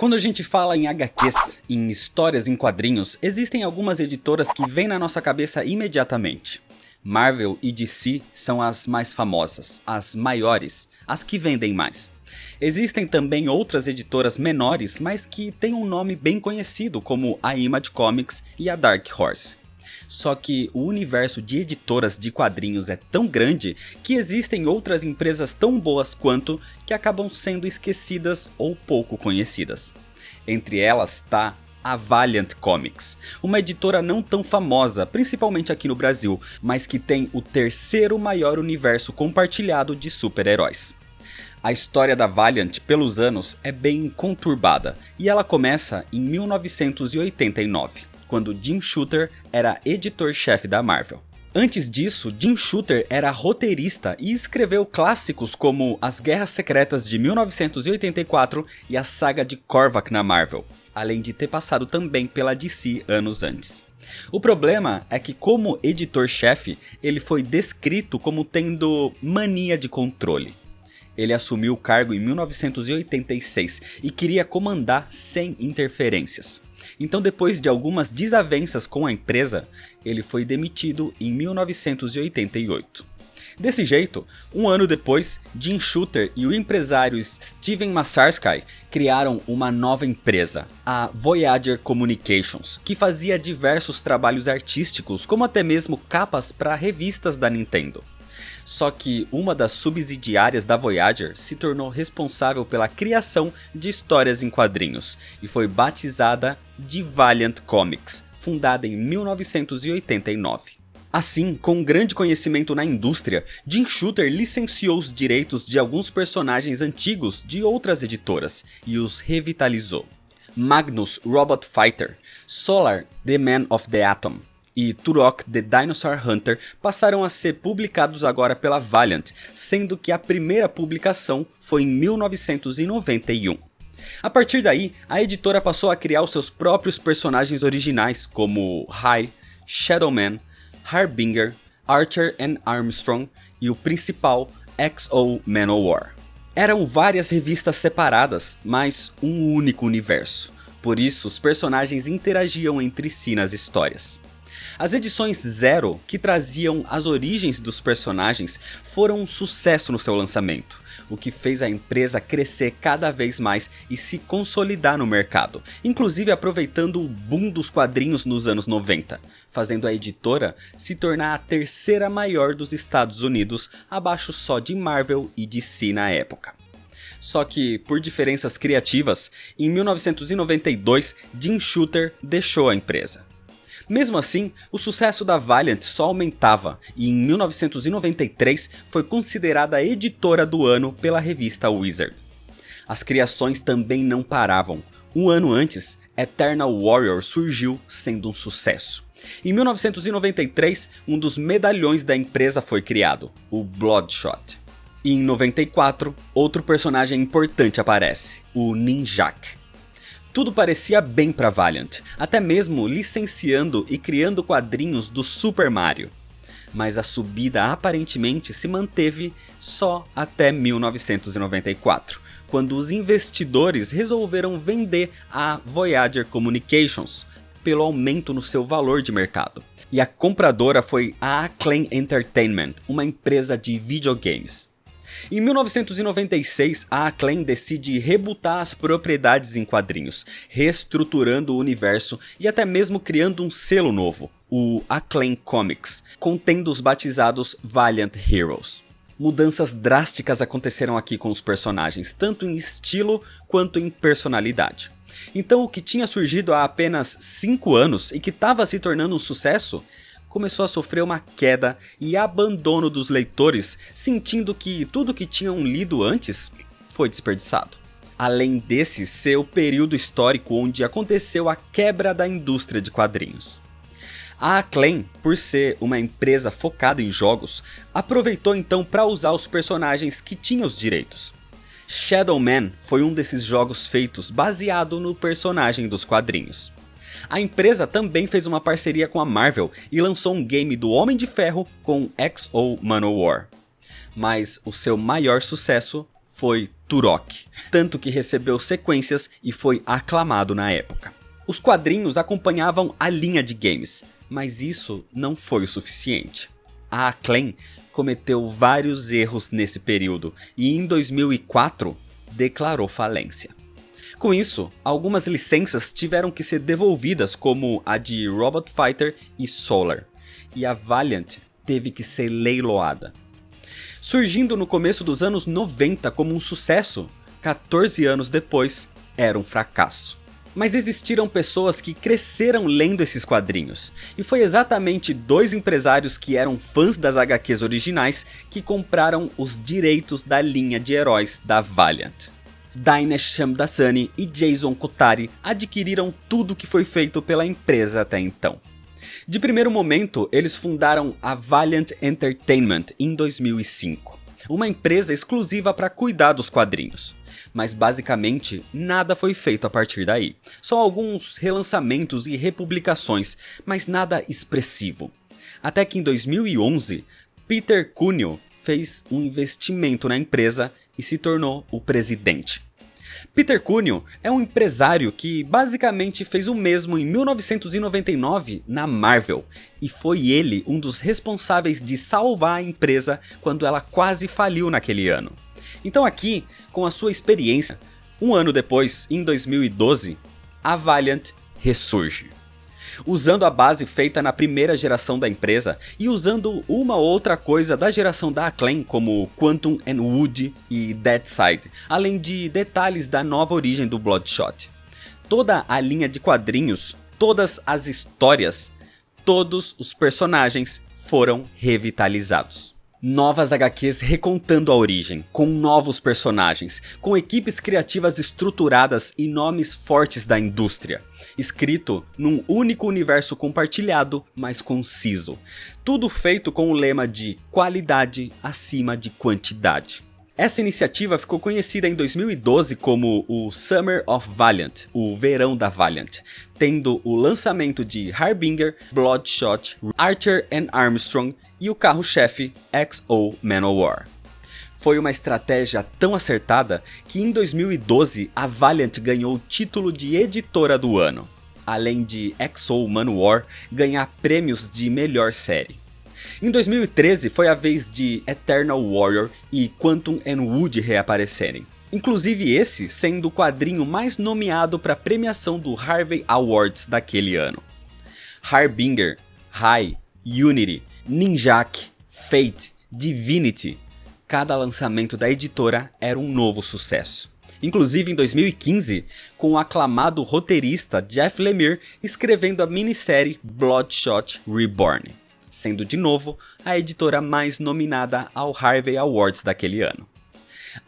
Quando a gente fala em HQs, em histórias em quadrinhos, existem algumas editoras que vêm na nossa cabeça imediatamente. Marvel e DC são as mais famosas, as maiores, as que vendem mais. Existem também outras editoras menores, mas que têm um nome bem conhecido, como a Image Comics e a Dark Horse. Só que o universo de editoras de quadrinhos é tão grande que existem outras empresas tão boas quanto que acabam sendo esquecidas ou pouco conhecidas. Entre elas está a Valiant Comics, uma editora não tão famosa, principalmente aqui no Brasil, mas que tem o terceiro maior universo compartilhado de super-heróis. A história da Valiant pelos anos é bem conturbada e ela começa em 1989. Quando Jim Shooter era editor-chefe da Marvel. Antes disso, Jim Shooter era roteirista e escreveu clássicos como As Guerras Secretas de 1984 e a saga de Korvac na Marvel, além de ter passado também pela DC anos antes. O problema é que, como editor-chefe, ele foi descrito como tendo mania de controle. Ele assumiu o cargo em 1986 e queria comandar sem interferências. Então, depois de algumas desavenças com a empresa, ele foi demitido em 1988. Desse jeito, um ano depois, Jim Shooter e o empresário Steven Massarsky criaram uma nova empresa, a Voyager Communications, que fazia diversos trabalhos artísticos, como até mesmo capas para revistas da Nintendo. Só que uma das subsidiárias da Voyager se tornou responsável pela criação de histórias em quadrinhos e foi batizada de Valiant Comics, fundada em 1989. Assim, com grande conhecimento na indústria, Jim Shooter licenciou os direitos de alguns personagens antigos de outras editoras e os revitalizou. Magnus Robot Fighter, Solar The Man of the Atom e Turok The Dinosaur Hunter passaram a ser publicados agora pela Valiant, sendo que a primeira publicação foi em 1991. A partir daí, a editora passou a criar os seus próprios personagens originais, como High, Shadowman, Harbinger, Archer and Armstrong e o principal, X-O Manowar. Eram várias revistas separadas, mas um único universo. Por isso, os personagens interagiam entre si nas histórias. As edições Zero, que traziam as origens dos personagens, foram um sucesso no seu lançamento, o que fez a empresa crescer cada vez mais e se consolidar no mercado, inclusive aproveitando o boom dos quadrinhos nos anos 90, fazendo a editora se tornar a terceira maior dos Estados Unidos, abaixo só de Marvel e DC na época. Só que, por diferenças criativas, em 1992, Jim Shooter deixou a empresa. Mesmo assim, o sucesso da Valiant só aumentava e em 1993 foi considerada a editora do ano pela revista Wizard. As criações também não paravam. Um ano antes, Eternal Warrior surgiu sendo um sucesso. Em 1993, um dos medalhões da empresa foi criado, o Bloodshot. E em 94, outro personagem importante aparece, o Ninjak. Tudo parecia bem para Valiant, até mesmo licenciando e criando quadrinhos do Super Mario. Mas a subida aparentemente se manteve só até 1994, quando os investidores resolveram vender a Voyager Communications pelo aumento no seu valor de mercado. E a compradora foi a Acclaim Entertainment, uma empresa de videogames. Em 1996, a Acclaim decide rebootar as propriedades em quadrinhos, reestruturando o universo e até mesmo criando um selo novo, o Acclaim Comics, contendo os batizados Valiant Heroes. Mudanças drásticas aconteceram aqui com os personagens, tanto em estilo quanto em personalidade. Então o que tinha surgido há apenas 5 anos e que estava se tornando um sucesso, começou a sofrer uma queda e abandono dos leitores, sentindo que tudo que tinham lido antes foi desperdiçado. Além desse ser o período histórico onde aconteceu a quebra da indústria de quadrinhos. A Acclaim, por ser uma empresa focada em jogos, aproveitou então para usar os personagens que tinham os direitos. Shadow Man foi um desses jogos feitos baseado no personagem dos quadrinhos. A empresa também fez uma parceria com a Marvel e lançou um game do Homem de Ferro com X-O Manowar. Mas o seu maior sucesso foi Turok, tanto que recebeu sequências e foi aclamado na época. Os quadrinhos acompanhavam a linha de games, mas isso não foi o suficiente. A Acclaim cometeu vários erros nesse período e em 2004 declarou falência. Com isso, algumas licenças tiveram que ser devolvidas, como a de Robot Fighter e Solar, e a Valiant teve que ser leiloada. Surgindo no começo dos anos 90 como um sucesso, 14 anos depois era um fracasso. Mas existiram pessoas que cresceram lendo esses quadrinhos, e foi exatamente 2 empresários que eram fãs das HQs originais que compraram os direitos da linha de heróis da Valiant. Dinesh Shamdasani e Jason Kotari adquiriram tudo que foi feito pela empresa até então. De primeiro momento, eles fundaram a Valiant Entertainment em 2005, uma empresa exclusiva para cuidar dos quadrinhos. Mas basicamente, nada foi feito a partir daí. Só alguns relançamentos e republicações, mas nada expressivo. Até que em 2011, Peter Cunio fez um investimento na empresa e se tornou o presidente. Peter Cunio é um empresário que basicamente fez o mesmo em 1999 na Marvel, e foi ele um dos responsáveis de salvar a empresa quando ela quase faliu naquele ano. Então aqui, com a sua experiência, um ano depois, em 2012, a Valiant ressurge. Usando a base feita na primeira geração da empresa e usando uma outra coisa da geração da Acclaim, como Quantum and Wood e Deadside, além de detalhes da nova origem do Bloodshot. Toda a linha de quadrinhos, todas as histórias, todos os personagens foram revitalizados. Novas HQs recontando a origem, com novos personagens, com equipes criativas estruturadas e nomes fortes da indústria. Escrito num único universo compartilhado, mas conciso. Tudo feito com o lema de qualidade acima de quantidade. Essa iniciativa ficou conhecida em 2012 como o Summer of Valiant, o Verão da Valiant, tendo o lançamento de Harbinger, Bloodshot, Archer and Armstrong e o carro-chefe XO Manowar. Foi uma estratégia tão acertada que em 2012 a Valiant ganhou o título de editora do ano, além de XO Manowar ganhar prêmios de melhor série. Em 2013 foi a vez de Eternal Warrior e Quantum and Wood reaparecerem, inclusive esse sendo o quadrinho mais nomeado para a premiação do Harvey Awards daquele ano. Harbinger, High, Unity, Ninjak, Fate, Divinity, cada lançamento da editora era um novo sucesso. Inclusive em 2015, com o aclamado roteirista Jeff Lemire escrevendo a minissérie Bloodshot Reborn, sendo de novo a editora mais nominada ao Harvey Awards daquele ano.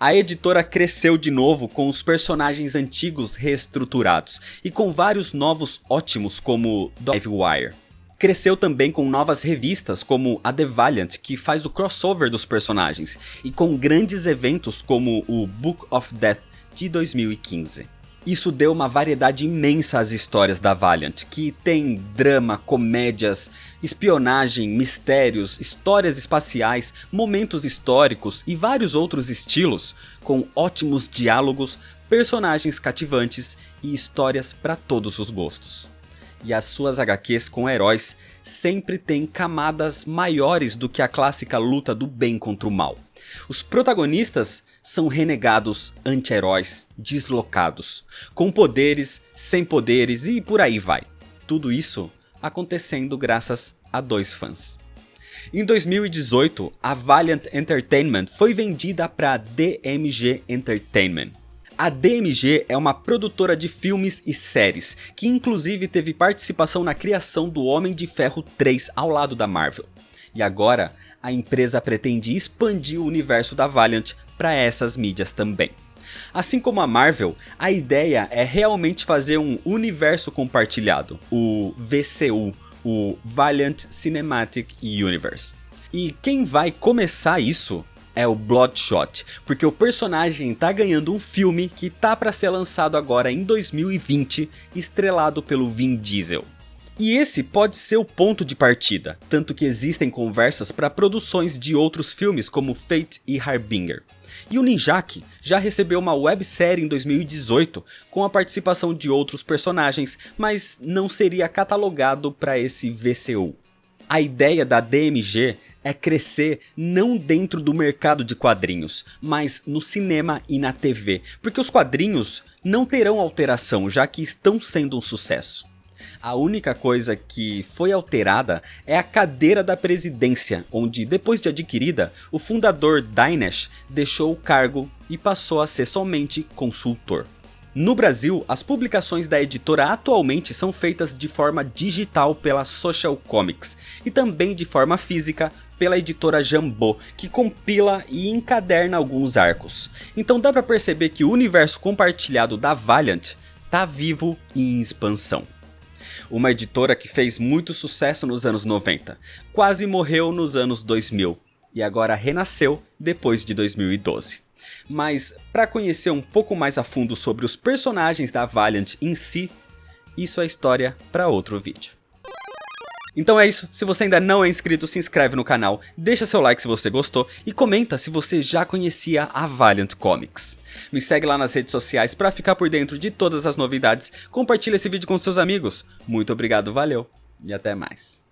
A editora cresceu de novo com os personagens antigos reestruturados e com vários novos ótimos como Livewire. Cresceu também com novas revistas como a The Valiant, que faz o crossover dos personagens, e com grandes eventos como o Book of Death de 2015. Isso deu uma variedade imensa às histórias da Valiant, que tem drama, comédias, espionagem, mistérios, histórias espaciais, momentos históricos e vários outros estilos, com ótimos diálogos, personagens cativantes e histórias para todos os gostos. E as suas HQs com heróis sempre têm camadas maiores do que a clássica luta do bem contra o mal. Os protagonistas são renegados, anti-heróis, deslocados, com poderes, sem poderes e por aí vai. Tudo isso acontecendo graças a 2 fãs. Em 2018, a Valiant Entertainment foi vendida para a DMG Entertainment. A DMG é uma produtora de filmes e séries, que inclusive teve participação na criação do Homem de Ferro 3 ao lado da Marvel. E agora, a empresa pretende expandir o universo da Valiant para essas mídias também. Assim como a Marvel, a ideia é realmente fazer um universo compartilhado, o VCU, o Valiant Cinematic Universe. E quem vai começar isso é o Bloodshot, porque o personagem tá ganhando um filme que tá para ser lançado agora em 2020, estrelado pelo Vin Diesel. E esse pode ser o ponto de partida, tanto que existem conversas para produções de outros filmes como Fate e Harbinger. E o Ninjak já recebeu uma websérie em 2018 com a participação de outros personagens, mas não seria catalogado para esse VCU. A ideia da DMG é crescer não dentro do mercado de quadrinhos, mas no cinema e na TV, porque os quadrinhos não terão alteração, já que estão sendo um sucesso. A única coisa que foi alterada é a cadeira da presidência, onde depois de adquirida, o fundador Dinesh deixou o cargo e passou a ser somente consultor. No Brasil, as publicações da editora atualmente são feitas de forma digital pela Social Comics e também de forma física pela editora Jambô, que compila e encaderna alguns arcos. Então dá pra perceber que o universo compartilhado da Valiant tá vivo e em expansão. Uma editora que fez muito sucesso nos anos 90, quase morreu nos anos 2000 e agora renasceu depois de 2012. Mas para conhecer um pouco mais a fundo sobre os personagens da Valiant em si, isso é história para outro vídeo. Então é isso, se você ainda não é inscrito, se inscreve no canal, deixa seu like se você gostou e comenta se você já conhecia a Valiant Comics. Me segue lá nas redes sociais para ficar por dentro de todas as novidades, compartilha esse vídeo com seus amigos. Muito obrigado, valeu e até mais.